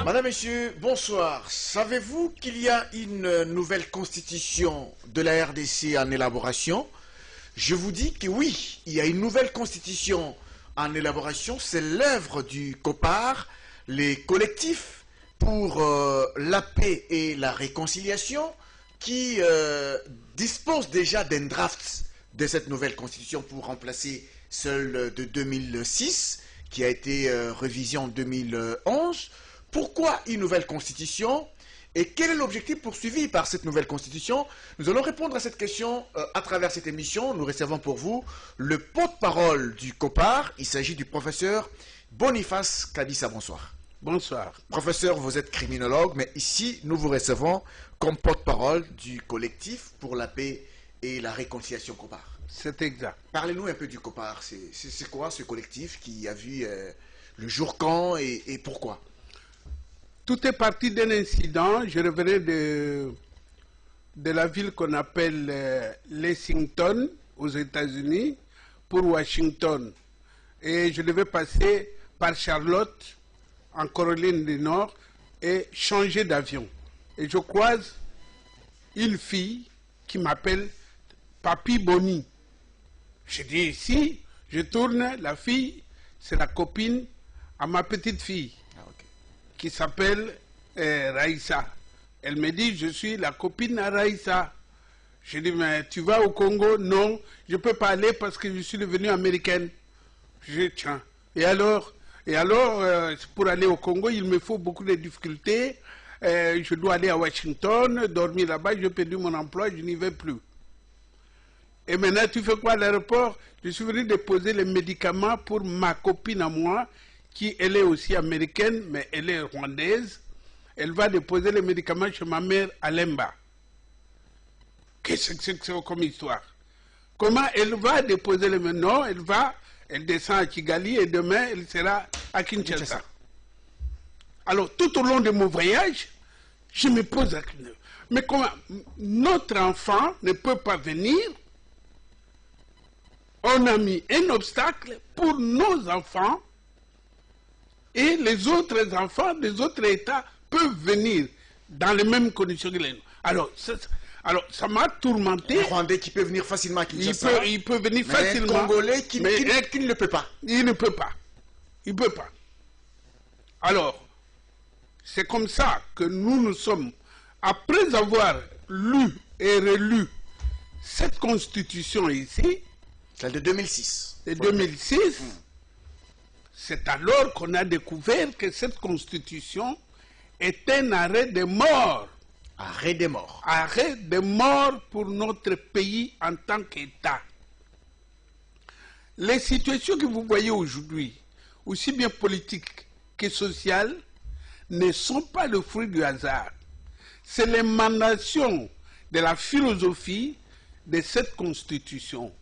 Madame, Messieurs, bonsoir. Savez-vous qu'il y a une nouvelle constitution de la RDC en élaboration? Je vous dis que oui, il y a une nouvelle constitution en élaboration. C'est l'œuvre du COPAR, les collectifs pour la paix et la réconciliation, qui dispose déjà d'un draft de cette nouvelle constitution pour remplacer celle de 2006, qui a été révisée en 2011. Pourquoi une nouvelle constitution et quel est l'objectif poursuivi par cette nouvelle constitution? Nous allons répondre à cette question à travers cette émission. Nous recevons pour vous le porte-parole du COPAR. Il s'agit du professeur Boniface Kabissa. Bonsoir. Bonsoir. Professeur, vous êtes criminologue, mais ici, nous vous recevons comme porte-parole du collectif pour la paix et la réconciliation COPAR. C'est exact. Parlez-nous un peu du COPAR. C'est quoi ce collectif qui a vu le jour quand et pourquoi? Tout est parti d'un incident. Je revenais de la ville qu'on appelle Lexington, aux États-Unis, pour Washington. Et je devais passer par Charlotte, en Caroline du Nord, et changer d'avion. Et je croise une fille qui m'appelle Papi Boni. Je dis ici, je tourne, la fille, c'est la copine à ma petite fille, qui s'appelle Raïssa. Elle me dit, je suis la copine à Raïssa. Je dis, mais tu vas au Congo? Non, je ne peux pas aller parce que je suis devenue américaine. Je dis, tiens, et alors, pour aller au Congo, il me faut beaucoup de difficultés. Je dois aller à Washington, dormir là-bas, j'ai perdu mon emploi, je n'y vais plus. Et maintenant, tu fais quoi à l'aéroport? Je suis venu déposer les médicaments pour ma copine à moi, qui elle est aussi américaine, mais elle est rwandaise. Elle va déposer les médicaments chez ma mère à Lemba. Qu'est-ce que c'est comme histoire? Comment elle va déposer les médicaments? Non, elle descend à Kigali et demain, elle sera à Kinshasa. Alors, tout au long de mon voyage, je me pose la question. Mais comment notre enfant ne peut pas venir? On a mis un obstacle pour nos enfants et les autres enfants des autres États peuvent venir dans les mêmes conditions que les nôtres. Alors, ça m'a tourmenté. Les Rwandais qui peuvent venir facilement à Kinshasa. Il peut venir mais facilement. Un Congolais qui ne peut pas. Il ne peut pas. Il ne peut pas. Alors, c'est comme ça que nous sommes, après avoir lu et relu cette constitution ici, celle de 2006. De 2006, c'est alors qu'on a découvert que cette constitution est un arrêt de mort. Arrêt de mort. Arrêt de mort pour notre pays en tant qu'État. Les situations que vous voyez aujourd'hui, aussi bien politiques que sociales, ne sont pas le fruit du hasard. C'est l'émanation de la philosophie de cette constitution.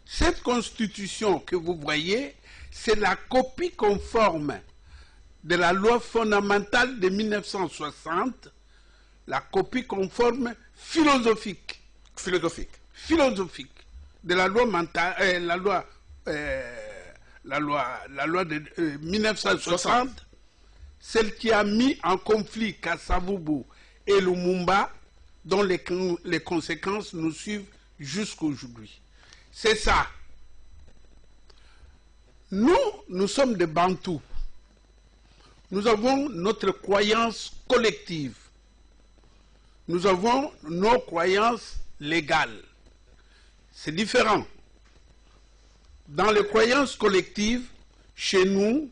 Cette constitution que vous voyez, c'est la copie conforme de la loi fondamentale de 1960, la copie conforme philosophique de la loi mentale, la loi de 1960, celle qui a mis en conflit Kasavubu et Lumumba, dont les conséquences nous suivent jusqu'aujourd'hui. C'est ça. Nous sommes des Bantous. Nous avons notre croyance collective. Nous avons nos croyances légales. C'est différent. Dans les croyances collectives, chez nous,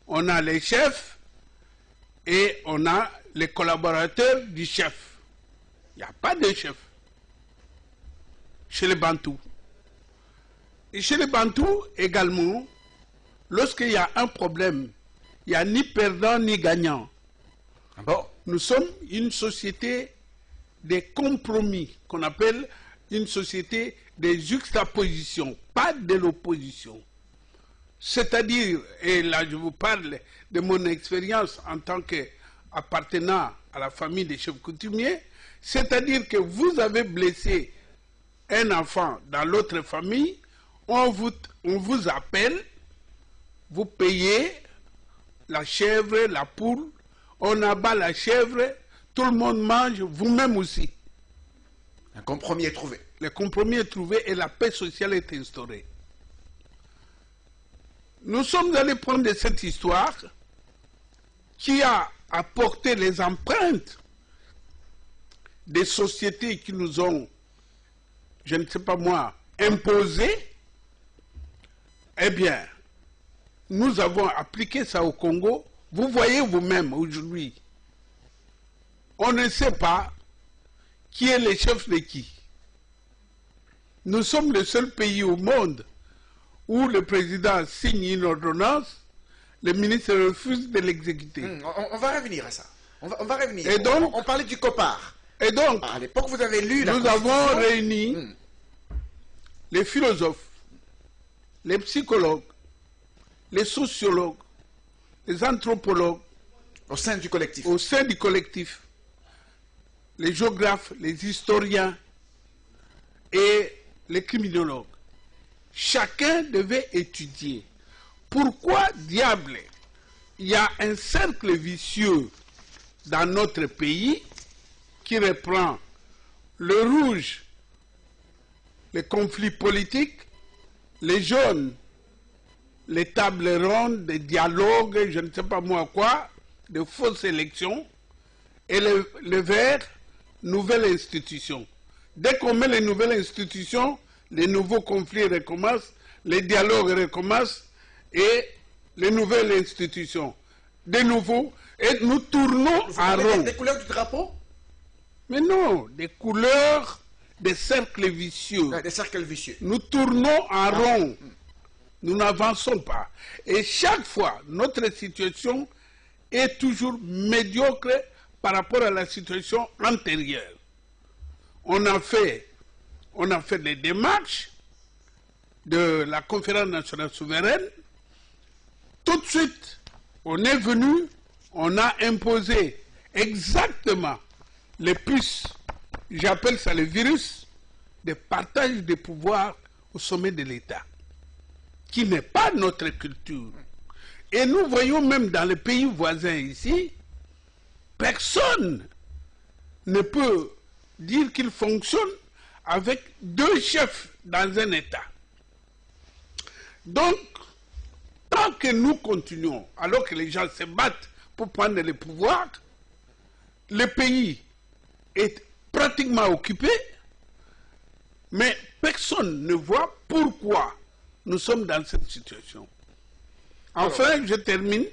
on a les chefs et on a les collaborateurs du chef. Il n'y a pas de chef chez les Bantous. Et chez les Bantous également, lorsqu'il y a un problème, il n'y a ni perdant ni gagnant. Bon, nous sommes une société des compromis, qu'on appelle une société des juxtapositions, pas de l'opposition. C'est-à-dire, et là je vous parle de mon expérience en tant qu'appartenant à la famille des chefs coutumiers, c'est-à-dire que vous avez blessé un enfant dans l'autre famille, on vous appelle, vous payez la chèvre, la poule, on abat la chèvre, tout le monde mange, vous-même aussi. Un compromis est trouvé. Le compromis est trouvé et la paix sociale est instaurée. Nous sommes allés prendre cette histoire qui a apporté les empreintes des sociétés qui nous ont, je ne sais pas moi, imposé. Eh bien, nous avons appliqué ça au Congo. Vous voyez vous-même aujourd'hui, on ne sait pas qui est le chef de qui. Nous sommes le seul pays au monde où le président signe une ordonnance, le ministre refuse de l'exécuter. On va revenir à ça. On va revenir. Et donc, on parlait du COPAR. Et donc, À l'époque, vous avez lu la nous Constitution. avons réuni les philosophes, les psychologues, les sociologues, les anthropologues Au sein du collectif. au sein du collectif, les géographes, les historiens et les criminologues. Chacun devait étudier pourquoi diable il y a un cercle vicieux dans notre pays qui reprend le rouge, les conflits politiques, les jaunes, les tables rondes, des dialogues, je ne sais pas moi quoi, de fausses élections, et le vert, nouvelle institution. Dès qu'on met les nouvelles institutions, les nouveaux conflits recommencent, les dialogues recommencent, et les nouvelles institutions. De nouveau, et nous tournons en rond. Des couleurs du drapeau? Mais non, des couleurs, des cercles vicieux. Des cercles vicieux. Nous tournons en rond. Nous n'avançons pas. Et chaque fois, notre situation est toujours médiocre par rapport à la situation antérieure. On a fait des démarches de la conférence nationale souveraine. Tout de suite, on est venu, on a imposé exactement les puces, j'appelle ça le virus, de partage des pouvoirs au sommet de l'État, qui n'est pas notre culture. Et nous voyons même dans les pays voisins ici, personne ne peut dire qu'il fonctionne avec deux chefs dans un État. Donc, tant que nous continuons, alors que les gens se battent pour prendre le pouvoir, le pays est pratiquement occupé, mais personne ne voit pourquoi nous sommes dans cette situation. Enfin, je termine.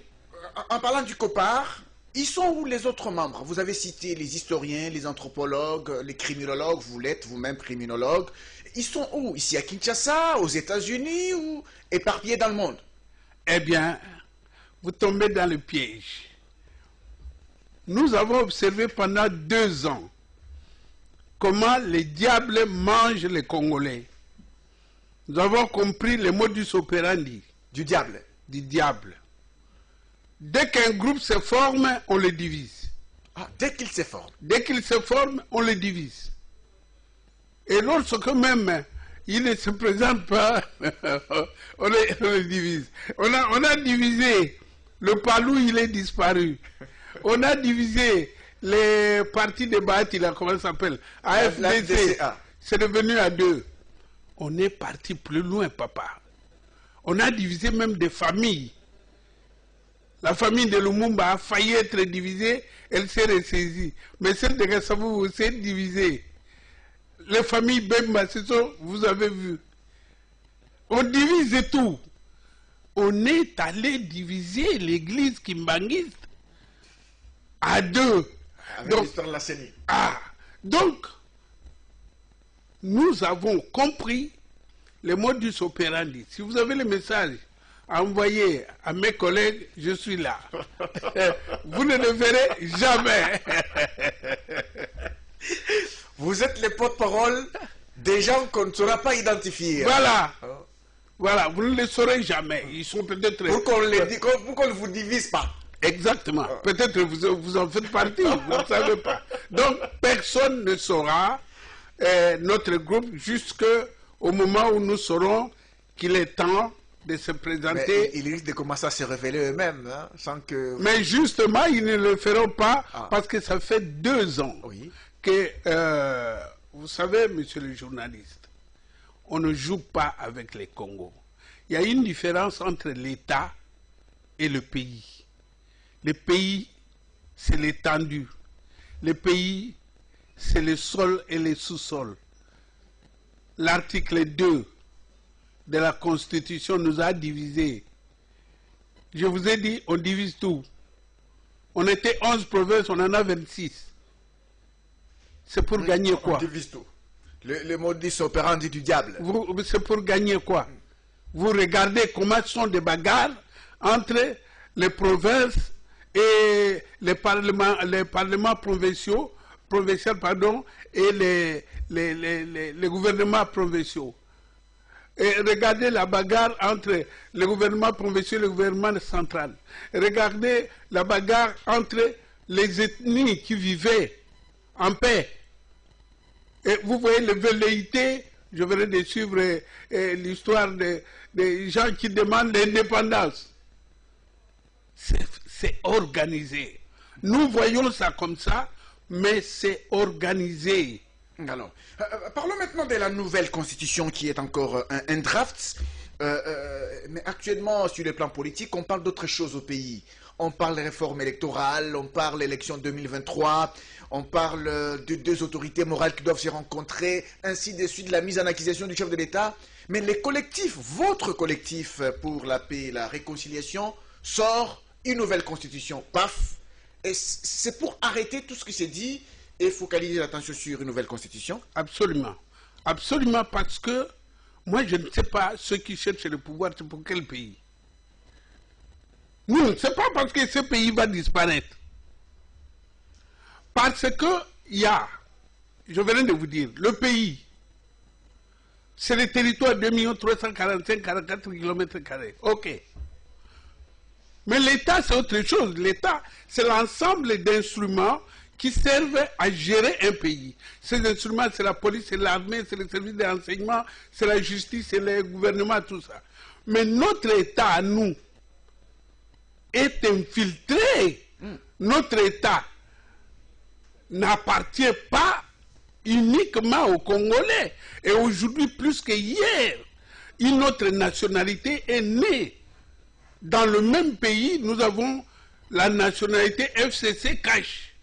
En parlant du COPAR, ils sont où les autres membres? Vous avez cité les historiens, les anthropologues, les criminologues, vous l'êtes vous-même criminologue. Ils sont où? Ici à Kinshasa, aux États-Unis ou éparpillés dans le monde? Eh bien, vous tombez dans le piège. Nous avons observé pendant 2 ans comment les diables mangent les Congolais. Nous avons compris le modus operandi Du diable. du diable. Dès qu'un groupe se forme, on le divise. Ah, dès qu'il s'efforce. Dès qu'il se forme, on le divise. Et lorsque même il ne se présente pas, on le divise. On a divisé le Palou, il est disparu. On a divisé les partis de Bahati, comment ça s'appelle? AFDC. C'est devenu à 2. On est parti plus loin, papa. On a divisé même des familles. La famille de Lumumba a failli être divisée, elle s'est ressaisie. Mais celle de Gassabou s'est divisée. Les familles Bemba, c'est ça, vous avez vu. On divise tout. On est allé diviser l'église kimbanguiste à 2. Avec l'histoire de la CENI. Donc, nous avons compris le modus operandi. Si vous avez le message à envoyer à mes collègues, je suis là. Vous ne le verrez jamais. Vous êtes les porte-parole des gens qu'on ne saura pas identifier. Voilà. Voilà, vous ne le saurez jamais. Ils sont peut-être... Pour qu'on ne vous divise pas. Exactement. Peut-être vous en faites partie, vous ne savez pas. Donc, personne ne saura notre groupe jusqu'au moment où nous saurons qu'il est temps de se Mais présenter. ils risquent de commencer à se révéler eux-mêmes, hein, sans que... Mais justement, ils ne le feront pas Ah. parce que ça fait 2 ans Oui. que, vous savez, monsieur le journaliste, on ne joue pas avec les Congos. Il y a une différence entre l'État et le pays. Le pays, c'est l'étendue. Le pays, c'est le sol et les sous-sols. L'article 2 de la Constitution nous a divisés. Je vous ai dit, on divise tout. On était 11 provinces, on en a 26. C'est pour gagner quoi? On divise tout. Le modus operandi du diable. C'est pour gagner quoi? Vous regardez comment sont des bagarres entre les provinces et les parlements provinciaux, et les gouvernements provinciaux. Et regardez la bagarre entre le gouvernement provincial et le gouvernement central. Regardez la bagarre entre les ethnies qui vivaient en paix. Et vous voyez les velléités, je venais de suivre l'histoire des gens qui demandent l'indépendance. C'est organisé. Nous voyons ça comme ça, mais c'est organisé. Alors, parlons maintenant de la nouvelle constitution qui est encore un draft. Mais actuellement, sur le plan politique, on parle d'autre chose au pays. On parle de réforme électorale, on parle d'élection 2023, on parle de 2 autorités morales qui doivent se rencontrer, ainsi de suite, de la mise en accusation du chef de l'État. Mais les collectifs, votre collectif pour la paix et la réconciliation, sort une nouvelle constitution, paf. Et c'est pour arrêter tout ce qui s'est dit et focaliser l'attention sur une nouvelle constitution? Absolument. Absolument, parce que moi, je ne sais pas ceux qui cherchent le pouvoir, c'est pour quel pays. Non, ce n'est pas parce que ce pays va disparaître. Parce que il y a, je viens de vous dire, le pays, c'est le territoire de 2 345 km². Ok. Mais l'État, c'est autre chose. L'État, c'est l'ensemble d'instruments qui servent à gérer un pays. Ces instruments, c'est la police, c'est l'armée, c'est le service de renseignement, c'est la justice, c'est le gouvernement, tout ça. Mais notre État, à nous, est infiltré. Notre État n'appartient pas uniquement aux Congolais. Et aujourd'hui, plus que hier, une autre nationalité est née. Dans le même pays, nous avons la nationalité FCC Cash.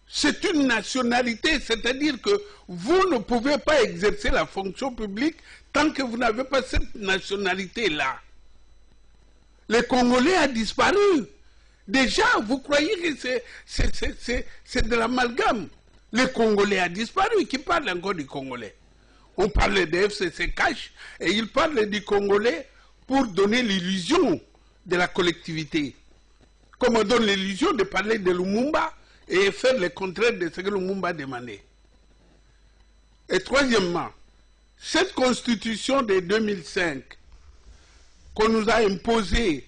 C'est une nationalité, c'est-à-dire que vous ne pouvez pas exercer la fonction publique tant que vous n'avez pas cette nationalité-là. Le Congolais a disparu. Déjà, vous croyez que c'est de l'amalgame. Le Congolais a disparu. Qui parle encore du Congolais? On parle de FCC Cash et il parle du Congolais pour donner l'illusion de la collectivité. Comme on donne l'illusion de parler de Lumumba et faire le contraire de ce que Lumumba demandait. Et troisièmement, cette constitution de 2005 qu'on nous a imposé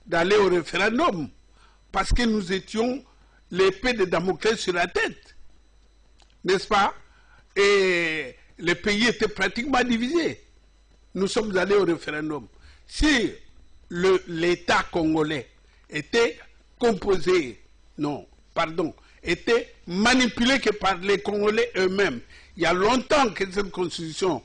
d'aller au référendum parce que nous étions l'épée de Damoclès sur la tête, n'est-ce pas? Et le pays était pratiquement divisé. Nous sommes allés au référendum. Si l'État congolais était composé, était manipulé que par les Congolais eux-mêmes, il y a longtemps que cette constitution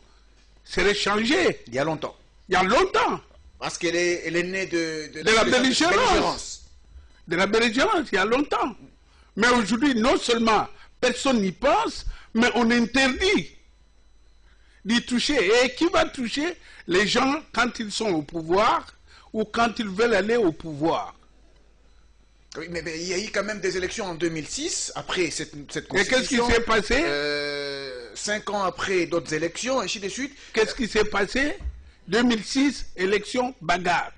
serait changée. Il y a longtemps. Il y a longtemps. Parce qu'elle est née de la belligérance. De la belligérance, il y a longtemps. Mais aujourd'hui, non seulement personne n'y pense, mais on interdit d'y toucher. Et qui va toucher? Les gens quand ils sont au pouvoir ou quand ils veulent aller au pouvoir. Oui, mais il y a eu quand même des élections en 2006, après cette constitution. Et qu'est-ce qui s'est passé? 5 ans après d'autres élections, ainsi de suite. Qu'est-ce qui s'est passé? 2006, élection bagarre.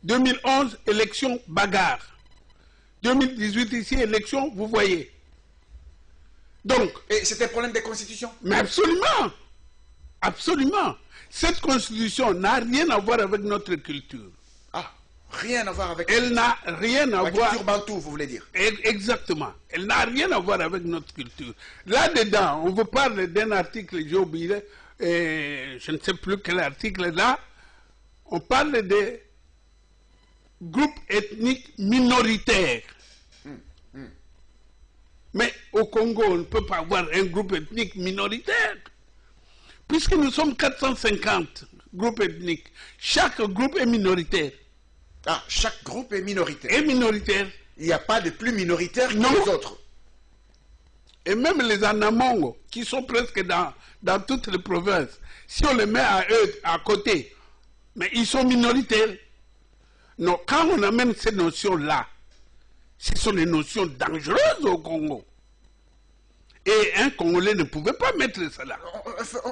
2011, élection bagarre. 2018 ici, élection, vous voyez. Donc... Et c'était un problème de constitution? Mais absolument. Absolument. Cette constitution n'a rien à voir avec notre culture. Ah, rien à voir avec... Elle n'a rien à voir... La culture bantou, vous voulez dire? Exactement. Elle n'a rien à voir avec notre culture. Là-dedans, on vous parle d'un article, j'ai oublié, et je ne sais plus quel article là, on parle de groupes ethniques minoritaires. Mais au Congo, on ne peut pas avoir un groupe ethnique minoritaire. Puisque nous sommes 450 groupes ethniques, chaque groupe est minoritaire. Ah, chaque groupe est minoritaire. Est minoritaire. Il n'y a pas de plus minoritaire que Non. les autres. Et même les Anamongo, qui sont presque dans toutes les provinces, si on les met à eux à côté, mais ils sont minoritaires. Non, quand on amène ces notions-là, ce sont des notions dangereuses au Congo. Et un Congolais ne pouvait pas mettre cela.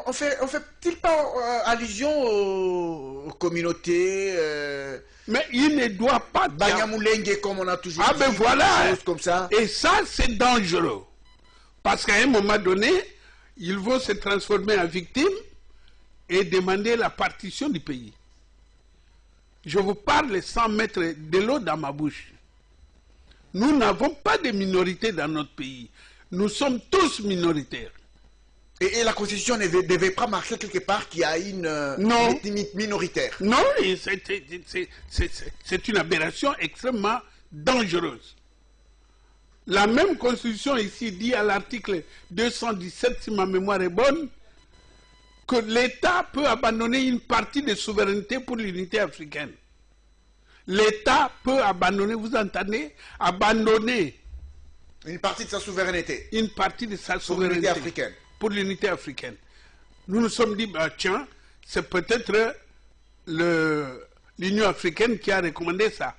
On fait-il pas allusion aux communautés Mais il ne doit pas... Banyamulenge, comme on a toujours Ah dit, ben voilà. des choses comme ça. Et ça, c'est dangereux. Parce qu'à un moment donné, ils vont se transformer en victimes et demander la partition du pays. Je vous parle sans mettre de l'eau dans ma bouche. Nous n'avons pas de minorité dans notre pays. Nous sommes tous minoritaires. Et la Constitution ne devait pas marquer quelque part qu'il y a une ethnie minoritaire. Non, c'est une aberration extrêmement dangereuse. La même Constitution ici dit à l'article 217, si ma mémoire est bonne, que l'État peut abandonner une partie de souveraineté pour l'unité africaine. L'État peut abandonner, vous entendez, abandonner une partie de sa souveraineté. Une partie de sa souveraineté africaine. Pour l'unité africaine. Nous nous sommes dit, bah, tiens, c'est peut-être l'Union africaine qui a recommandé ça.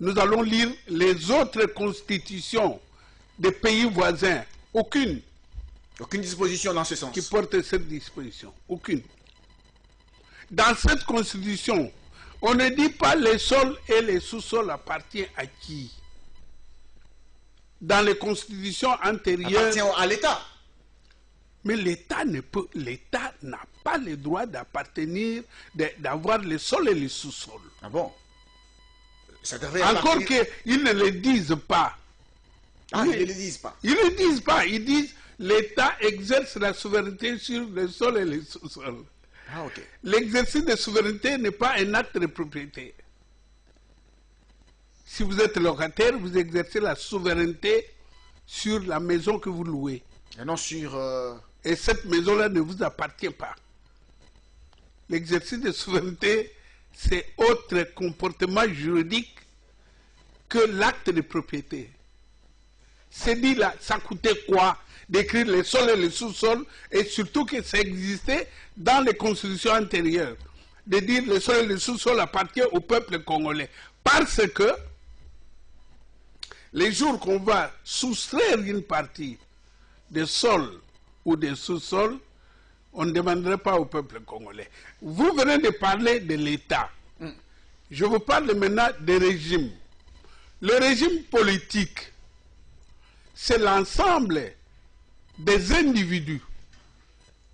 Nous allons lire les autres constitutions des pays voisins. Aucune. Aucune disposition dans ce sens. Qui porte cette disposition. Aucune. Dans cette constitution, on ne dit pas les sols et les sous-sols appartiennent à qui. Dans les constitutions antérieures... Appartient à l'État. Mais l'État n'a pas le droit d'appartenir, d'avoir les sols et les sous-sols. Ah bon? Ça devrait encore qu'ils ne le disent pas. Ah, ils ne le disent pas. Ils ne le disent pas. Ils disent l'État exerce la souveraineté sur les sols et les sous-sols. Ah, ok. L'exercice de souveraineté n'est pas un acte de propriété. Si vous êtes locataire, vous exercez la souveraineté sur la maison que vous louez. Et non sur... Et cette maison-là ne vous appartient pas. L'exercice de souveraineté, c'est autre comportement juridique que l'acte de propriété. C'est dit là, ça coûtait quoi d'écrire les sols et les sous-sols, et surtout que ça existait dans les constitutions antérieures, de dire les sols et les sous-sols appartiennent au peuple congolais. Parce que les jours qu'on va soustraire une partie des sols ou des sous-sols, on ne demanderait pas au peuple congolais. Vous venez de parler de l'État. Je vous parle maintenant des régimes. Le régime politique, c'est l'ensemble des individus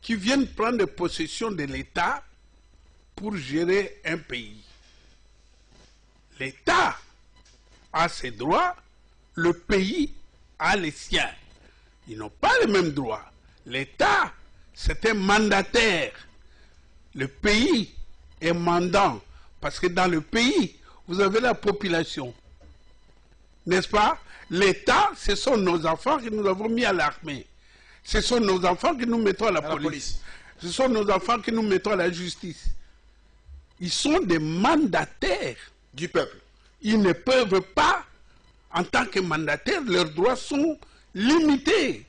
qui viennent prendre possession de l'État pour gérer un pays. L'État a ses droits, le pays a les siens. Ils n'ont pas les mêmes droits. L'État, c'est un mandataire. Le pays est mandant. Parce que dans le pays, vous avez la population. N'est-ce pas? L'État, ce sont nos enfants que nous avons mis à l'armée. Ce sont nos enfants que nous mettons à la police. Ce sont nos enfants que nous mettons à la justice. Ils sont des mandataires du peuple. Ils ne peuvent pas, en tant que mandataires, leurs droits sont limités.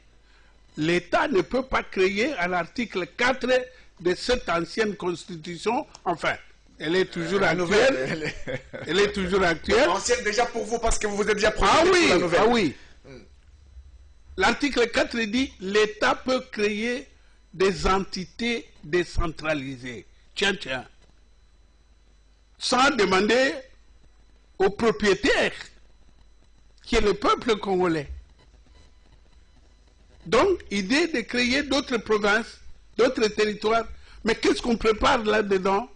L'État ne peut pas créer à l'article 4 de cette ancienne constitution, enfin, elle est toujours actuelle. Elle est toujours actuelle. Ancienne déjà pour vous parce que vous êtes déjà ah oui, la nouvelle. Ah oui. L'article 4 dit l'État peut créer des entités décentralisées. Tiens, tiens. Sans demander aux propriétaires, qui est le peuple congolais. Donc, idée de créer d'autres provinces, d'autres territoires. Mais qu'est-ce qu'on prépare là-dedans?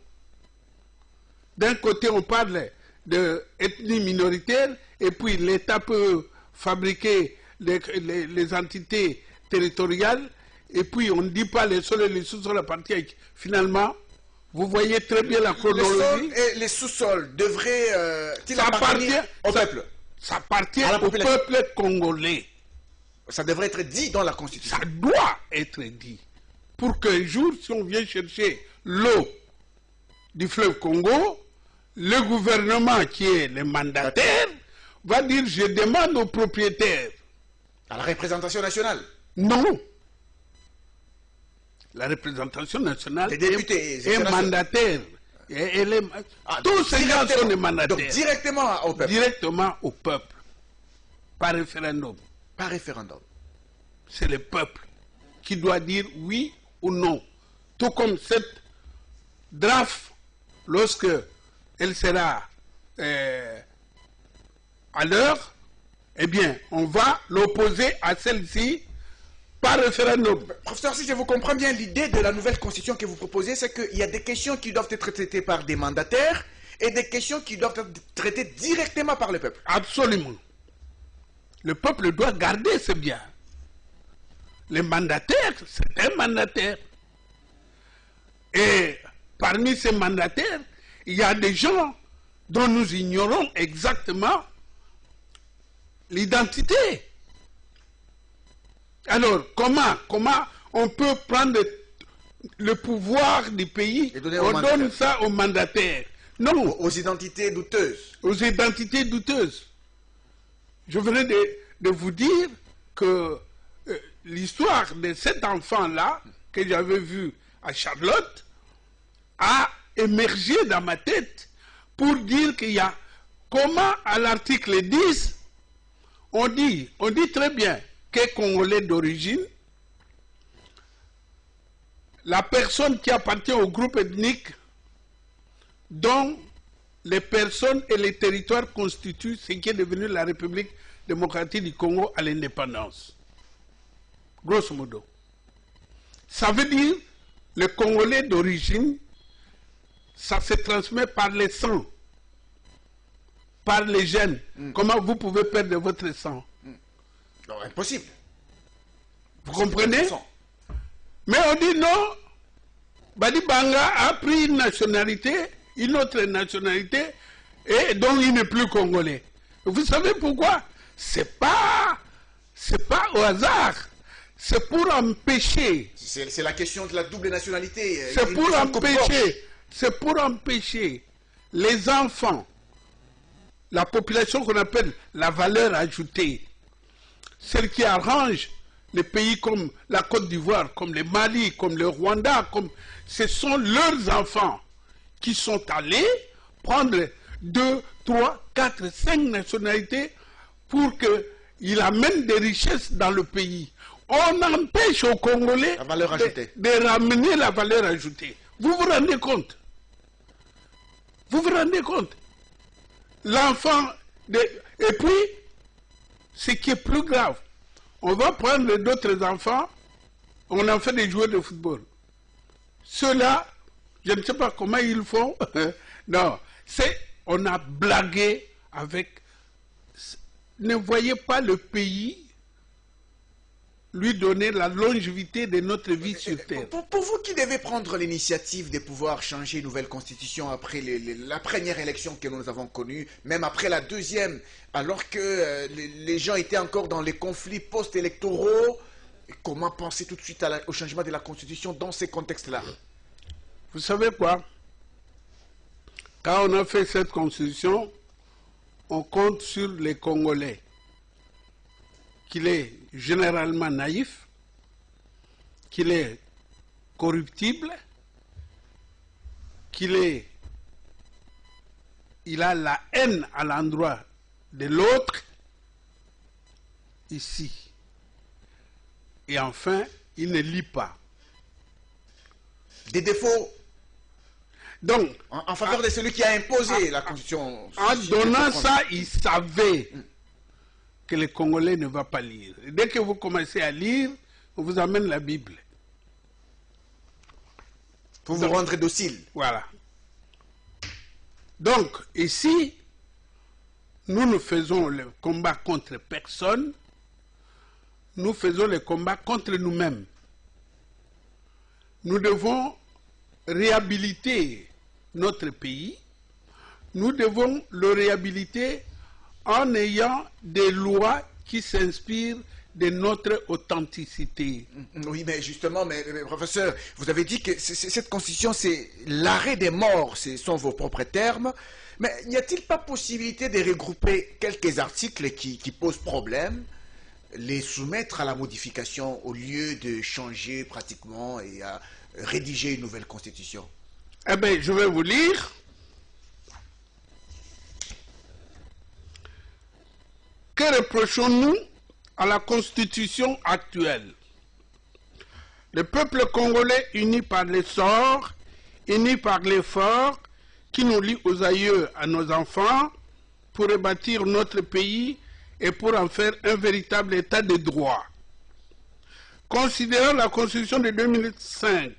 D'un côté, on parle d'ethnie minoritaire, et puis l'État peut fabriquer les entités territoriales, et puis on ne dit pas les sols et les sous-sols appartiennent. Finalement, vous voyez très bien la chronologie. Les sols et les sous-sols devraient appartenir au peuple. Ça appartient au peuple congolais. Ça devrait être dit dans la Constitution. Ça doit être dit. Pour qu'un jour, si on vient chercher l'eau du fleuve Congo, le gouvernement qui est le mandataire va dire « je demande aux propriétaires ». À la représentation nationale? Non. La représentation nationale est mandataire. Tous ces gens sont des mandataires. Donc directement au peuple? Directement au peuple. Par référendum. Par référendum. C'est le peuple qui doit dire oui ou non. Tout comme cette draft, lorsque elle sera à l'heure, eh bien, on va l'opposer à celle-ci par référendum. Professeur, si je vous comprends bien, l'idée de la nouvelle constitution que vous proposez, c'est qu'il y a des questions qui doivent être traitées par des mandataires et des questions qui doivent être traitées directement par le peuple. Absolument. Le peuple doit garder ce bien. Les mandataires, c'est un mandataire. Et parmi ces mandataires, il y a des gens dont nous ignorons exactement l'identité. Alors, comment on peut prendre le pouvoir du pays, on donne ça aux mandataires? Non. Aux identités douteuses. Aux identités douteuses. Je venais de vous dire que l'histoire de cet enfant-là, que j'avais vu à Charlotte, a émergé dans ma tête pour dire qu'il y a comment à l'article 10, on dit très bien qu'est Congolais d'origine, la personne qui appartient au groupe ethnique dont les personnes et les territoires constituent ce qui est devenu la République démocratique du Congo à l'indépendance. Grosso modo. Ça veut dire le Congolais d'origine, ça se transmet par les sangs, par les gènes. Comment vous pouvez perdre votre sang? Non, impossible. Vous comprenez? Mais on dit non. Badi Banga a pris une autre nationalité, et donc il n'est plus congolais. Vous savez pourquoi? C'est pas au hasard. C'est pour empêcher. C'est la question de la double nationalité. C'est pour empêcher les enfants, la population qu'on appelle la valeur ajoutée, celle qui arrange les pays comme la Côte d'Ivoire, comme le Mali, comme le Rwanda, ce sont leurs enfants qui sont allés prendre 2, 3, 4, 5 nationalités pour qu'ils amènent des richesses dans le pays. On empêche aux Congolais de ramener la valeur ajoutée. Vous vous rendez compte? Vous vous rendez compte? L'enfant... Et puis, ce qui est plus grave, on va prendre d'autres enfants, on en fait des joueurs de football. Ceux-là, je ne sais pas comment ils font. Non, on a blagué avec... Ne voyez pas le pays lui donner la longévité de notre vie sur Terre. Pour vous qui devez prendre l'initiative de pouvoir changer une nouvelle constitution après la première élection que nous avons connue, même après la deuxième, alors que les gens étaient encore dans les conflits post-électoraux, comment penser tout de suite au changement de la constitution dans ces contextes-là? Vous savez quoi? Quand on a fait cette constitution, on compte sur les Congolais, qu'il est généralement naïf, qu'il est corruptible, il a la haine à l'endroit de l'autre, ici. Et enfin, il ne lit pas. Des défauts donc, en faveur de celui qui a imposé la constitution. En donnant ça, il savait que les Congolais ne vont pas lire. Et dès que vous commencez à lire, on vous amène la Bible. Pour vous rendre docile. Voilà. Donc, ici, nous ne faisons le combat contre personne, nous faisons le combat contre nous-mêmes. nous devons réhabiliter notre pays. Nous devons le réhabiliter en ayant des lois qui s'inspirent de notre authenticité. Oui, mais justement, mais, professeur, vous avez dit que cette constitution, c'est l'arrêt des morts, ce sont vos propres termes. Mais n'y a-t-il pas possibilité de regrouper quelques articles qui posent problème, les soumettre à la modification au lieu de changer pratiquement et à rédiger une nouvelle constitution? Eh bien, je vais vous lire. Que reprochons-nous à la constitution actuelle? Le peuple congolais uni par l'essor, uni par l'effort, qui nous lie aux aïeux, à nos enfants, pour rebâtir notre pays et pour en faire un véritable état de droit. Considérant la constitution de 2005,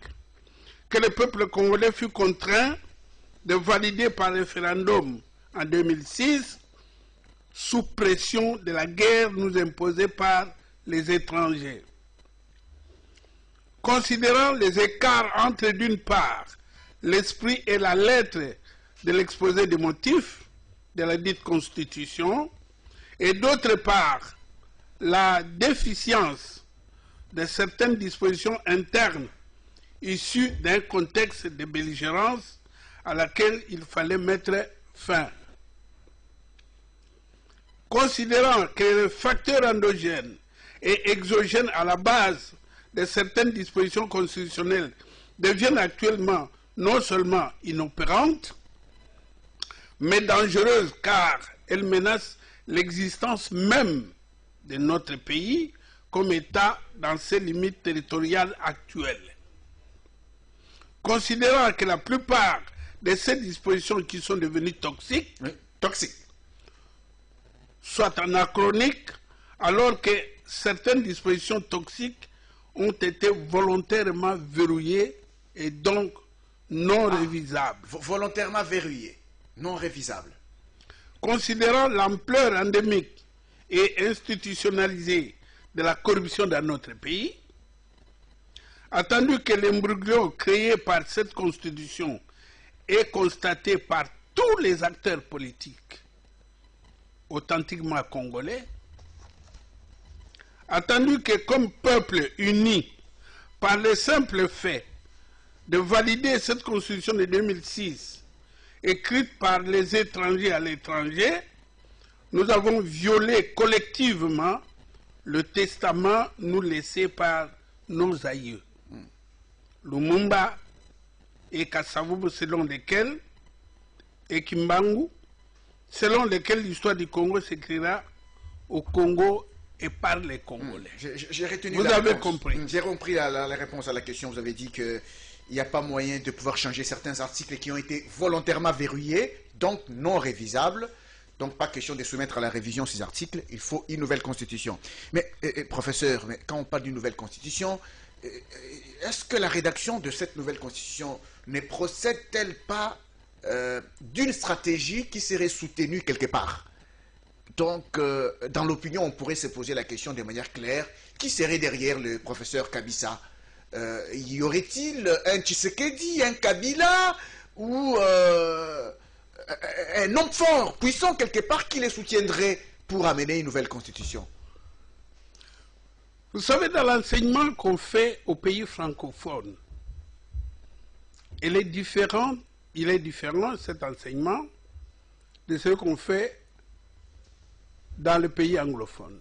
que le peuple congolais fut contraint de valider par référendum en 2006, sous pression de la guerre nous imposée par les étrangers. Considérant les écarts entre, d'une part, l'esprit et la lettre de l'exposé des motifs de la dite Constitution, et d'autre part, la déficience de certaines dispositions internes issues d'un contexte de belligérance à laquelle il fallait mettre fin. Considérant que les facteurs endogènes et exogènes à la base de certaines dispositions constitutionnelles deviennent actuellement non seulement inopérantes, mais dangereuses car elles menacent l'existence même de notre pays comme État dans ses limites territoriales actuelles. Considérant que la plupart de ces dispositions qui sont devenues toxiques, soit anachroniques, alors que certaines dispositions toxiques ont été volontairement verrouillées et donc non révisables. Volontairement verrouillées, non révisables. Considérant l'ampleur endémique et institutionnalisée de la corruption dans notre pays, attendu que l'imbroglio créé par cette constitution est constaté par tous les acteurs politiques authentiquement congolais, attendu que comme peuple uni par le simple fait de valider cette constitution de 2006, écrite par les étrangers à l'étranger, nous avons violé collectivement le testament nous laissé par nos aïeux, Lumumba et Kasavubu, selon lesquels, et Kimbangu, selon lesquels l'histoire du Congo s'écrira au Congo et par les Congolais. J'ai retenu vous avez compris. J'ai compris la réponse à la question. Vous avez dit qu'il n'y a pas moyen de pouvoir changer certains articles qui ont été volontairement verrouillés, donc non révisables. Donc pas question de soumettre à la révision ces articles. Il faut une nouvelle constitution. Mais, professeur, quand on parle d'une nouvelle constitution, est-ce que la rédaction de cette nouvelle constitution ne procède-t-elle pas d'une stratégie qui serait soutenue quelque part? Donc, dans l'opinion, on pourrait se poser la question de manière claire, qui serait derrière le professeur Kabila? Y aurait-il un Tshisekedi, un Kabila, ou un homme fort, puissant quelque part, qui les soutiendrait pour amener une nouvelle constitution? Vous savez, dans l'enseignement qu'on fait aux pays francophones, il est différent cet enseignement de ce qu'on fait dans le pays anglophone.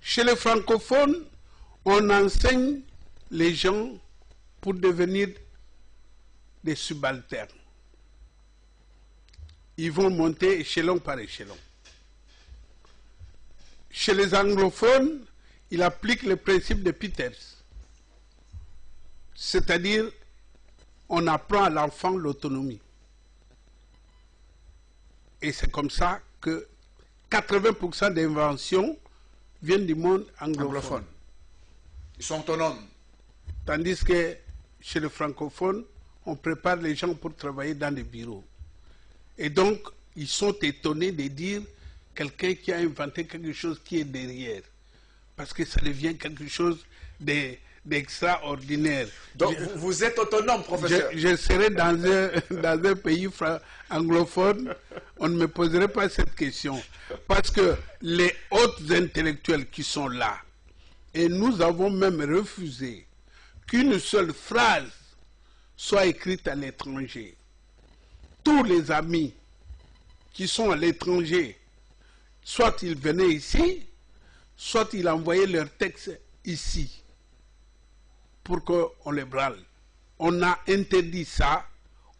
Chez les francophones, on enseigne les gens pour devenir des subalternes. Ils vont monter échelon par échelon. Chez les anglophones, ils appliquent le principe de Peters. C'est-à-dire, on apprend à l'enfant l'autonomie. Et c'est comme ça que 80% des inventions viennent du monde anglophone. Ils sont autonomes. Tandis que chez les francophones, on prépare les gens pour travailler dans les bureaux. Et donc, ils sont étonnés de dire quelqu'un qui a inventé quelque chose qui est derrière. Parce que ça devient quelque chose d'extraordinaire. Donc vous êtes autonome, professeur. Je serais dans un pays anglophone, on ne me poserait pas cette question. Parce que les hautes intellectuels qui sont là, et nous avons même refusé qu'une seule phrase soit écrite à l'étranger. Tous les amis qui sont à l'étranger, soit ils venaient ici, soit ils envoyaient leurs textes ici, pour qu'on les brale. On a interdit ça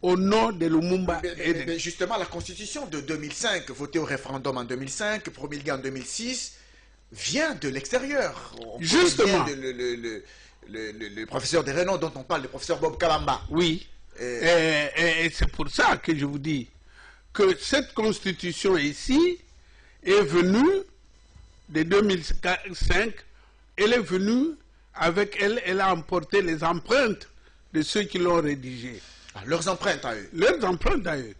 au nom de Lumumba. Mais justement, la constitution de 2005, votée au référendum en 2005, promulguée en 2006, vient de l'extérieur. Justement. Le professeur de renom dont on parle, le professeur Bob Kalamba. Oui. Et c'est pour ça que je vous dis que cette constitution ici est venue de 2005, elle est venue, avec elle, elle a emporté les empreintes de ceux qui l'ont rédigée. Ah, leurs empreintes à eux. Leurs empreintes à eux.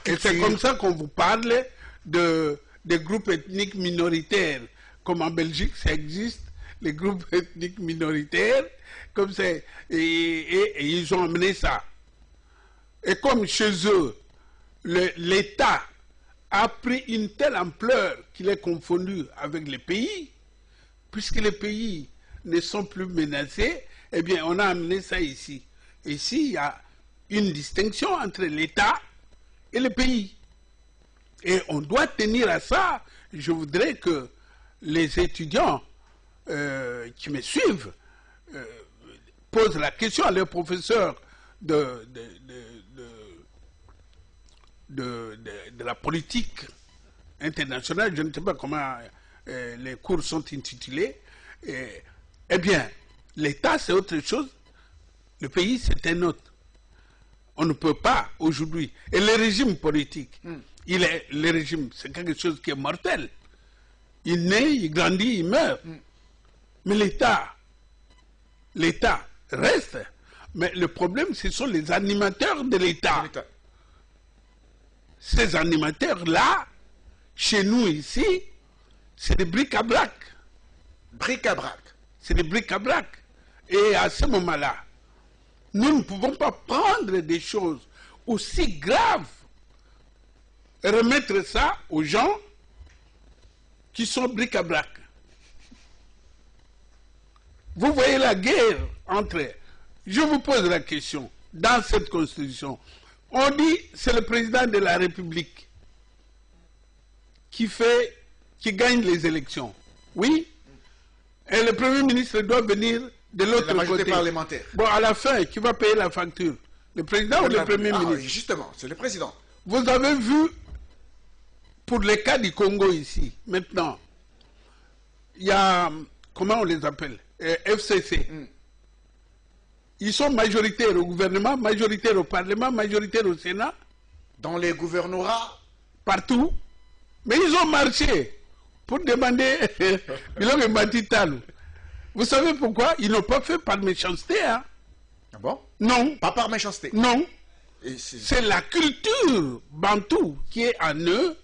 Et c'est comme ça qu'on vous parle des groupes ethniques minoritaires. Comme en Belgique, ça existe, les groupes ethniques minoritaires, comme ça, et ils ont amené ça. Et comme chez eux, l'État a pris une telle ampleur qu'il est confondu avec les pays, puisque les pays ne sont plus menacés, eh bien, on a amené ça ici. Ici, il y a une distinction entre l'État et le pays. Et on doit tenir à ça. Je voudrais que les étudiants qui me suivent posent la question à leurs professeurs de la politique internationale. Je ne sais pas comment les cours sont intitulés. Eh bien, l'État, c'est autre chose. Le pays, c'est un autre. On ne peut pas aujourd'hui. Et le régime politique, le régime, c'est quelque chose qui est mortel. Il naît, il grandit, il meurt. Mais l'État reste. Mais le problème, ce sont les animateurs de l'État. Ces animateurs-là, chez nous ici, c'est des bric-à-brac. Bric-à-brac. C'est des bric-à-brac. Et à ce moment-là, nous ne pouvons pas prendre des choses aussi graves et remettre ça aux gens qui sont bric-à-brac. Vous voyez la guerre entre... Je vous pose la question. Dans cette constitution, on dit c'est le président de la République qui gagne les élections. Oui. Et le Premier ministre doit venir de l'autre côté. La majorité parlementaire. Bon, à la fin, qui va payer la facture? Le président ou le Premier ministre? Justement, c'est le président. Vous avez vu, pour les cas du Congo ici, maintenant, il y a, comment on les appelle? FCC. Ils sont majoritaires au gouvernement, majoritaires au Parlement, majoritaires au Sénat. Dans les gouvernorats? Partout. Mais ils ont marché pour demander Bilongue Matital. Vous savez pourquoi? Ils n'ont pas fait par méchanceté. Hein? Ah bon? Non. Pas par méchanceté? Non. C'est la culture bantou qui est en eux,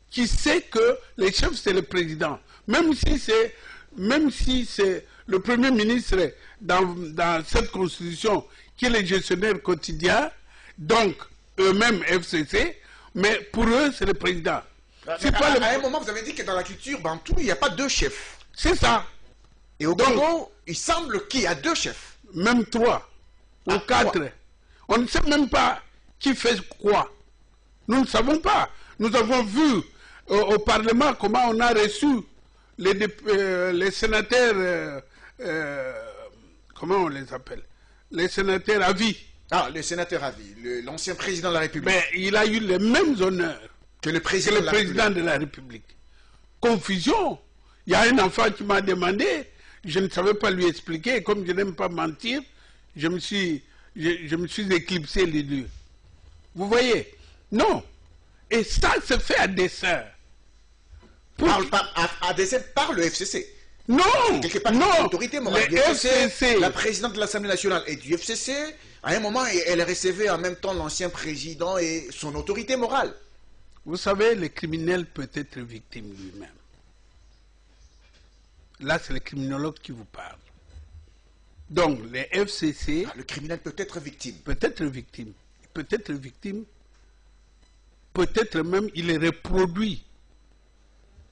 qui sait que le chef c'est le président. Même si c'est le Premier ministre dans cette constitution qui est le gestionnaire quotidien, donc eux-mêmes FCC, mais pour eux c'est le président. À un moment vous avez dit que dans la culture bantou il n'y a pas deux chefs. C'est ça. Et au Congo, il semble qu'il y a deux chefs. Même trois ou quatre. On ne sait même pas qui fait quoi. Nous ne savons pas. Nous avons vu au Parlement comment on a reçu les sénateurs, comment on les appelle? Les sénateurs à vie. Ah, le sénateur à vie, l'ancien président de la République. Mais il a eu les mêmes honneurs que le président de la République. Confusion. Il y a un enfant qui m'a demandé, je ne savais pas lui expliquer, et comme je n'aime pas mentir, je me suis éclipsé les deux. Vous voyez? Non. Et ça se fait à dessein. À dessein par le FCC. Non. Quelque part, non. L'autorité morale. Le FCC. La présidente de l'Assemblée nationale est du FCC. À un moment, elle recevait en même temps l'ancien président et son autorité morale. Vous savez, le criminel peut être victime lui-même. Là, c'est le criminologue qui vous parle. Donc, les FCC... Le criminel peut être victime. Peut-être victime. Peut-être victime. Peut-être même il reproduit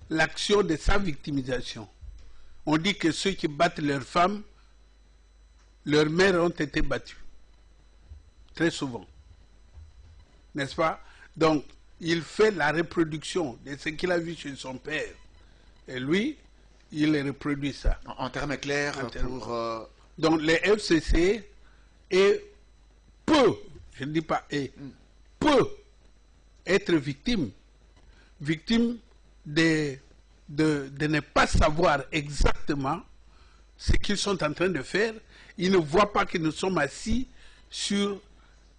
l'action de sa victimisation. On dit que ceux qui battent leurs femmes, leurs mères ont été battues. Très souvent. N'est-ce pas? Donc, il fait la reproduction de ce qu'il a vu chez son père. Et lui, il reproduit ça. En termes clairs, pour... Donc, les FCC peut, je ne dis pas peut être victime de ne pas savoir exactement ce qu'ils sont en train de faire. Ils ne voient pas que nous sommes assis sur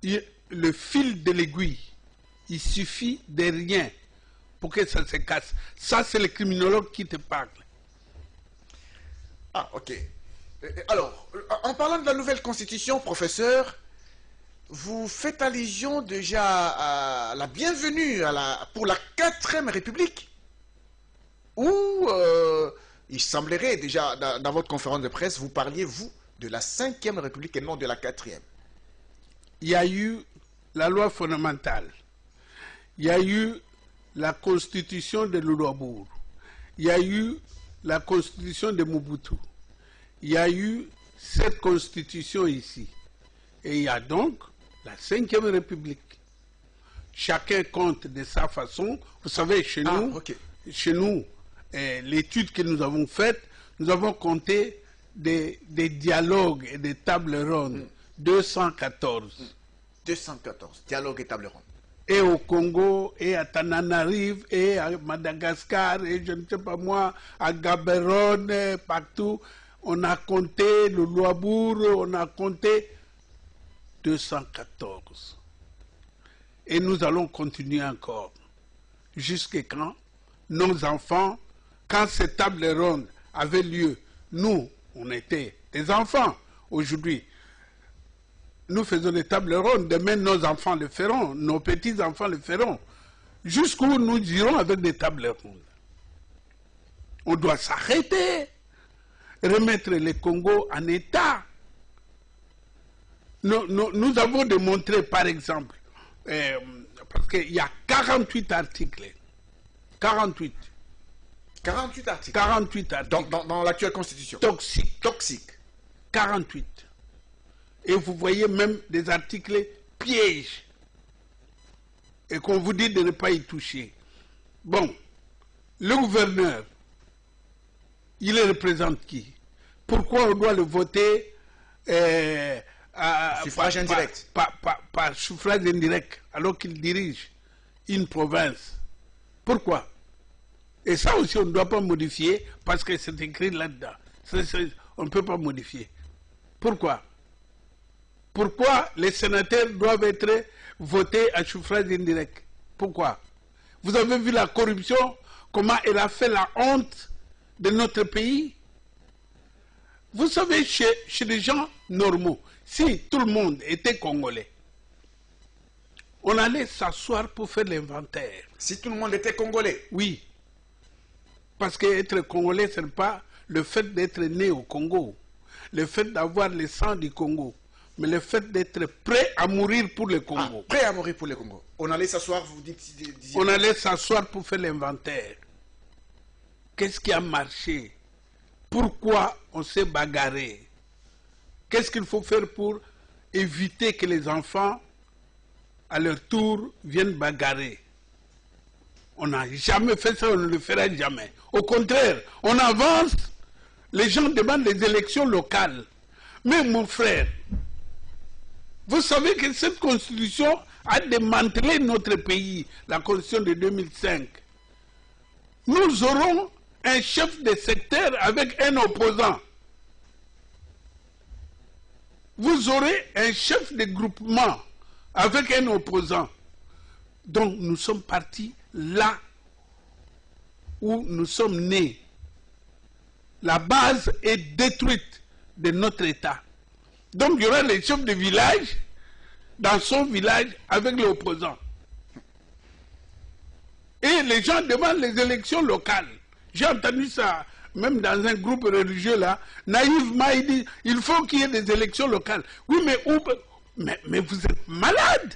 le fil de l'aiguille. Il suffit de rien pour que ça se casse. Ça, c'est le criminologue qui te parle. Ah, ok. Alors, en parlant de la nouvelle constitution, professeur, vous faites allusion déjà à la bienvenue pour la 4e République, où il semblerait déjà, dans votre conférence de presse, vous parliez, vous, de la 5e République et non de la 4e. Il y a eu la loi fondamentale, il y a eu la constitution de Louloabour, il y a eu la constitution de Mobutu, il y a eu cette constitution ici, et il y a donc la 5e République. Chacun compte de sa façon. Vous savez, chez nous, l'étude que nous avons faite, nous avons compté des dialogues et des tables rondes. 214. 214, dialogue et table ronde. Et au Congo, et à Tananarive, et à Madagascar, et je ne sais pas moi, à Gaborone, partout. On a compté le Louabour, on a compté 214. Et nous allons continuer encore. Jusqu'à quand nos enfants, quand cette table ronde avait lieu, nous, on était des enfants. Aujourd'hui, nous faisons des tables rondes. Demain, nos enfants le feront, nos petits-enfants le feront. Jusqu'où nous irons avec des tables rondes. On doit s'arrêter, remettre le Congo en état. Nous avons démontré, par exemple, parce qu'il y a 48 articles. 48. 48 articles. 48 articles. Dans l'actuelle constitution. Toxique. 48. Et vous voyez même des articles pièges. Et qu'on vous dit de ne pas y toucher. Bon, le gouverneur, il représente qui? Pourquoi on doit le voter suffrage indirect. Par suffrage indirect, alors qu'il dirige une province? Pourquoi? Et ça aussi, on ne doit pas modifier parce que c'est écrit là-dedans. On ne peut pas modifier. Pourquoi? Pourquoi les sénateurs doivent être votés à suffrage indirect? Pourquoi? Vous avez vu la corruption, comment elle a fait la honte de notre pays? Vous savez, chez les gens normaux, si tout le monde était congolais, on allait s'asseoir pour faire l'inventaire. Si tout le monde était congolais? Oui. Parce qu'être congolais, ce n'est pas le fait d'être né au Congo, le fait d'avoir le sang du Congo, mais le fait d'être prêt à mourir pour le Congo. Prêt à mourir pour le Congo. On allait s'asseoir, vous dites... On allait s'asseoir pour faire l'inventaire. Qu'est-ce qui a marché? Pourquoi on s'est bagarré? Qu'est-ce qu'il faut faire pour éviter que les enfants, à leur tour, viennent bagarrer? On n'a jamais fait ça, on ne le fera jamais. Au contraire, on avance, les gens demandent des élections locales. Mais mon frère, vous savez que cette constitution a démantelé notre pays, la constitution de 2005. Nous aurons un chef de secteur avec un opposant. Vous aurez un chef de groupement avec un opposant. Donc nous sommes partis là où nous sommes nés. La base est détruite de notre État. Donc il y aura le chef de village dans son village avec l'opposant. Et les gens demandent les élections locales. J'ai entendu ça même dans un groupe religieux là, naïvement, il dit, il faut qu'il y ait des élections locales. Oui, mais vous êtes malade.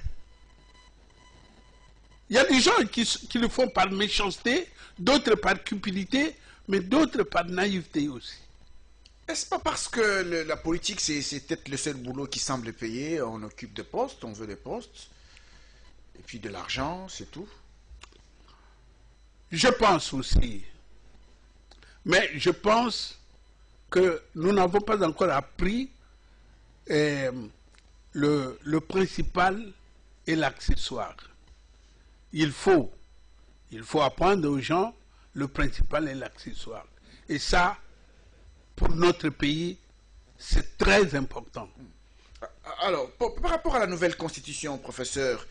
Il y a des gens qui le font par méchanceté, d'autres par cupidité, mais d'autres par naïveté aussi. Est-ce pas parce que la politique, c'est peut-être le seul boulot qui semble payer? On occupe des postes, on veut des postes, et puis de l'argent, c'est tout. Je pense aussi. Mais je pense que nous n'avons pas encore appris le principal et l'accessoire. Il faut apprendre aux gens le principal et l'accessoire. Et ça, pour notre pays, c'est très important. Alors, par rapport à la nouvelle constitution, professeur,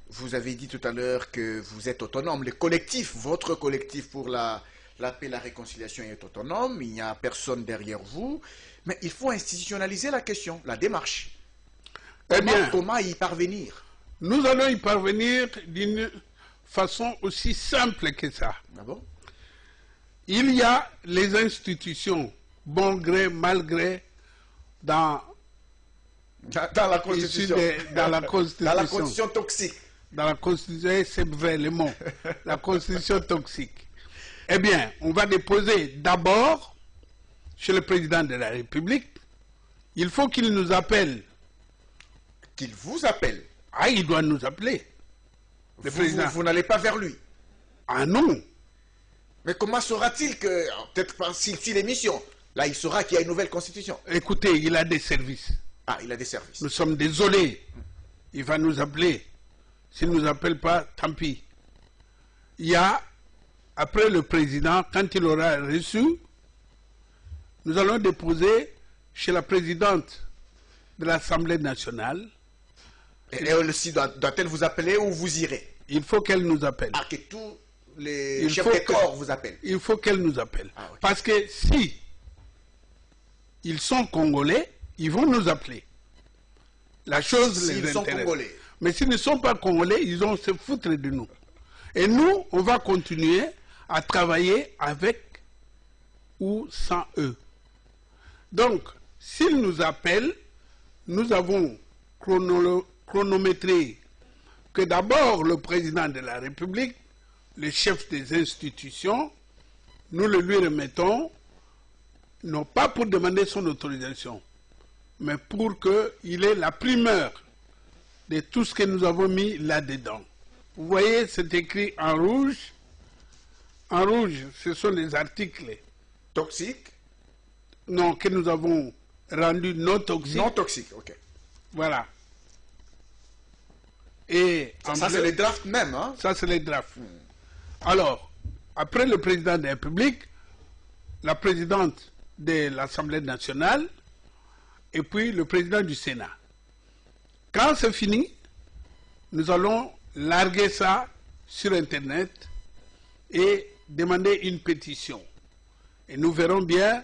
vous avez dit tout à l'heure que vous êtes autonome. Le collectif, votre collectif pour la paix et la réconciliation est autonome. Il n'y a personne derrière vous. Mais il faut institutionnaliser la question, la démarche. Comment y parvenir? Nous allons y parvenir d'une façon aussi simple que ça. Ah bon? Il y a les institutions, bon gré, mal gré, dans la Constitution. Dans la Constitution. Dans la Constitution toxique. Dans la Constitution, c'est vrai le mot. La Constitution toxique. Eh bien, on va déposer d'abord chez le président de la République. Il faut qu'il nous appelle. Qu'il vous appelle? Ah, il doit nous appeler. Le président. Vous n'allez pas vers lui? Ah non. Mais comment saura-t-il que, peut-être par si l'émission, là il saura qu'il y a une nouvelle constitution? Écoutez, il a des services. Ah, il a des services. Nous sommes désolés. Il va nous appeler. S'il ne nous appelle pas, tant pis. Il y a, après le président, quand il aura reçu, nous allons déposer chez la présidente de l'Assemblée nationale. Et elle aussi, doit-elle vous appeler ou vous irez? Il faut qu'elle nous appelle. Ah, que tous les chefs de corps vous appellent? Il faut qu'elle nous appelle. Ah, okay. Parce que si ils sont congolais, ils vont nous appeler. La chose les intéresse. Sont congolais. Mais s'ils ne sont pas congolais, ils vont se foutre de nous. Et nous, on va continuer à travailler avec ou sans eux. Donc, s'ils nous appellent, nous avons chronométré que d'abord le président de la République, le chef des institutions, nous le lui remettons, non pas pour demander son autorisation, mais pour qu'il ait la primeur de tout ce que nous avons mis là-dedans. Vous voyez, c'est écrit en rouge. En rouge, ce sont les articles toxiques. Non, que nous avons rendus non toxiques. Non toxiques, ok. Voilà. Et ça c'est les drafts même, hein? Ça, c'est les drafts. Alors, après le président de la République, la présidente de l'Assemblée nationale, et puis le président du Sénat. Quand c'est fini, nous allons larguer ça sur Internet et demander une pétition. Et nous verrons bien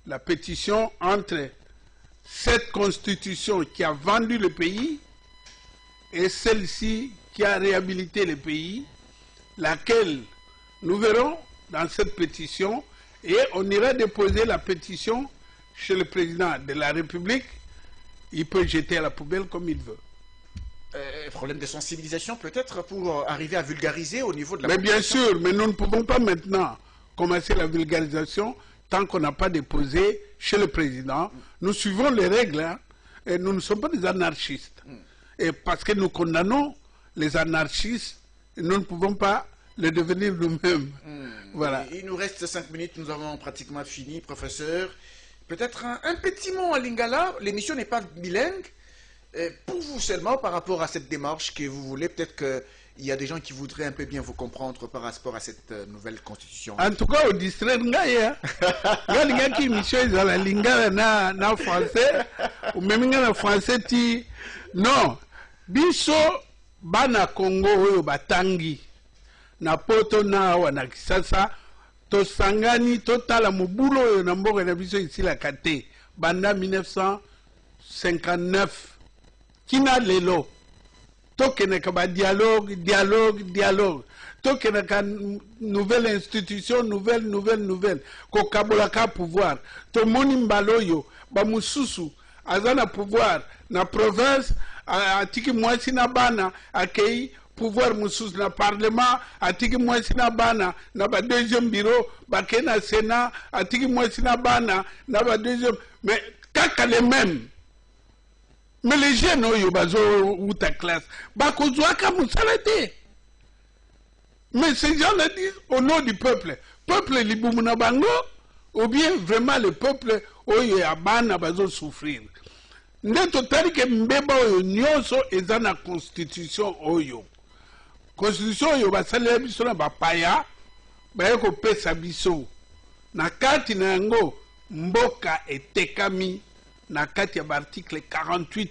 la pétition entre cette constitution qui a vendu le pays et celle-ci qui a réhabilité le pays, laquelle nous verrons dans cette pétition, et on ira déposer la pétition chez le président de la République. Il peut jeter à la poubelle comme il veut. Problème de sensibilisation peut-être pour arriver à vulgariser au niveau de la population. Mais bien sûr, mais nous ne pouvons pas maintenant commencer la vulgarisation tant qu'on n'a pas déposé chez le président. Nous suivons les règles, hein, et nous ne sommes pas des anarchistes. Et parce que nous condamnons les anarchistes, nous ne pouvons pas le devenir nous-mêmes. Voilà. Il nous reste 5 minutes, nous avons pratiquement fini, professeur. Peut-être un petit mot en lingala, l'émission n'est pas bilingue. Pour vous seulement, par rapport à cette démarche que vous voulez, peut-être qu'il y a des gens qui voudraient un peu bien vous comprendre par rapport à cette nouvelle constitution. En tout cas, au district, il y a qui émission dans la lingala na français, ou même en français, non, biso bana Congo oyo batangi na poto na wana kisasa tosangani totala mobulu oyo na mboka na biso isilaka te banda 1959 kina lelo tokeneka ba dialogue. tokenaka nouvelle institution nouvelle kokabolaka pouvoir tomoni mbala oyo bamosusu aza na pouvoir na province atiki mwasi na bana akei pouvoir mosusu na parlement atiki mwasi na bana na ba deuxième bureau bakei na sénat atiki mwasi na bana na ba deuxième mais kaka les mêmes. Mais les jeunes oyo bazo uta classe bakozwaka mosala te. Mais ces gens le disent au nom du peuple. Peuple libumu na bango ou bien vraiment le peuple oyo ya bana bazo souffrir. Nde totali ke mbeba oyo nyonso eza na constitution oyo. Constitution oyo basalela biso na bapaya baye kopesa biso. Na kati na yango mboka etekami na kati ya article 48.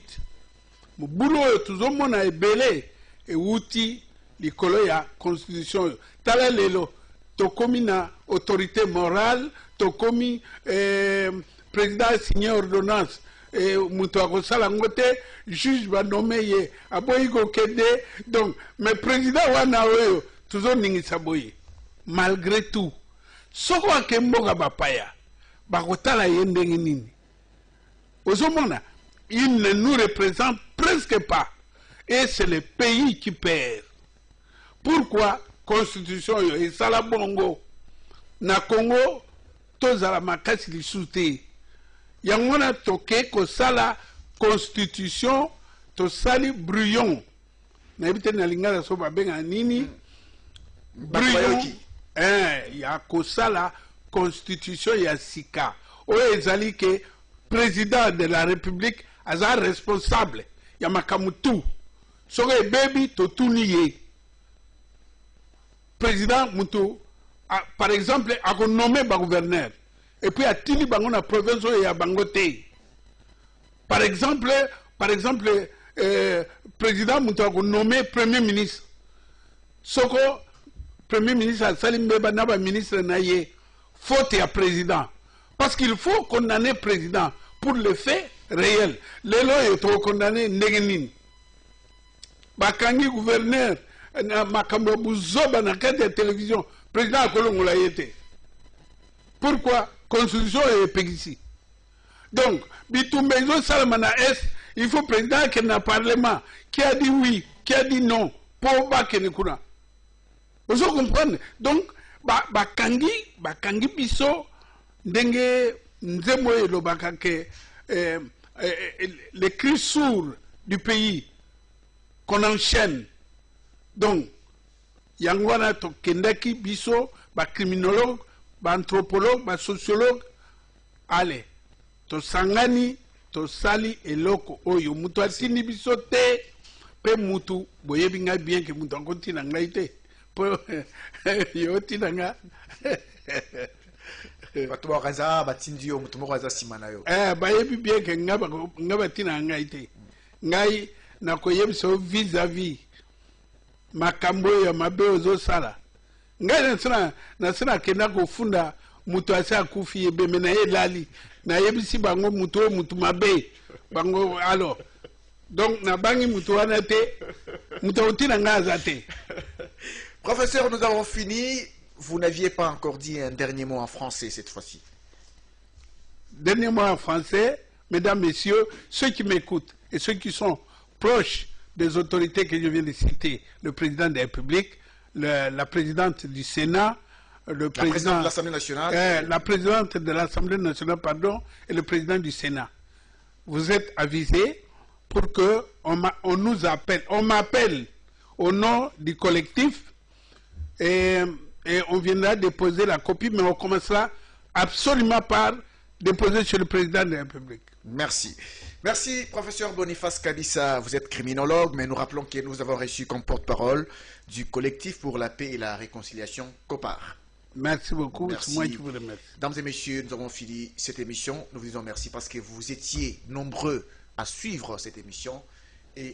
Mobulu oyo tuzomona ebele euti likolo ya constitution oyo. Tala lelo tokomi na autorité morale, tokomi président signé ordonnance mutu akosala ngo te, juge banome ye aboyi kokende. Donc mais président wana oyo tuzoningisa boye malgré tout soko akemboka bapaya bakotala ye ndenge nini ozomona il ne nous représente presque pas et c'est le pays qui perd. Pourquoi constitution yo esala bongo na Congo tozala makasi lisusu te yango na toke kosala constitution tosali brouillon na ebite na lingala so babenga nini brouillon ya kosala constitution ya sika oyo ezali ke président de la république aza responsable ya makamutu soko ebebi totuni ye président mutu par exemple a nommé ba gouverneur et puis atili bango na province oyo ya bango te. Par exemple président mutu a nommé premier ministre soko premier ministre asali mbeba na ba ministre na ye faute ya président parce qu'il faut condamner président pour le fait réel. Lelo yo to condamner ndenge nini bakangi gouverneur na makambo buzoba na kati ya télévision président akolongola yete. Pourquoi constitution est pegisi. Donc bitumbe zo salama na est il faut président qui na parlement qui a dit oui qui a dit non pour ba kene kuna. Vous comprenez? Donc bakangi biso ndenge nzemo elobaka ke les cris sourds du pays qu'on enchaîne. Donc yangwana to kendaki biso ba criminologue ba anthropologue ba sociologue allez to sangani to sali eloko oyo mutu atini biso te pe mutu boyebi nga bien ke mutu ankontina ngai te po yo tinanga bato bakaza batindi yo mutu moko aza sima na yo bayebi bien ke nga batina ngai te ngai nakoyebisa vis-à-vis makambo ya mabe ozosala ngai nasina kenda kofunda mutu ase akufi ebeme na ye lali nayebisi bango mutu mabe bango alors donc nabangi mutu wana te mutu otina nga aza te. Professeur, nous avons fini. Vous n'aviez pas encore dit un dernier mot en français cette fois-ci. Dernier mot en français, mesdames, messieurs, ceux qui m'écoutent et ceux qui sont proches des autorités que je viens de citer, le président de la République, la présidente du Sénat, le président de l'Assemblée nationale, la présidente de l'Assemblée nationale, pardon, et le président du Sénat. Vous êtes avisés pour que on nous appelle, on m'appelle au nom du collectif et on viendra déposer la copie, mais on commencera absolument par déposer sur le président de la République. Merci. Merci, professeur Boniface Kadissa. Vous êtes criminologue, mais nous rappelons que nous avons reçu comme porte-parole du collectif pour la paix et la réconciliation, COPAR. Merci beaucoup. Merci. Moi qui vous remercie. Mesdames et messieurs, nous avons fini cette émission. Nous vous disons merci parce que vous étiez nombreux à suivre cette émission.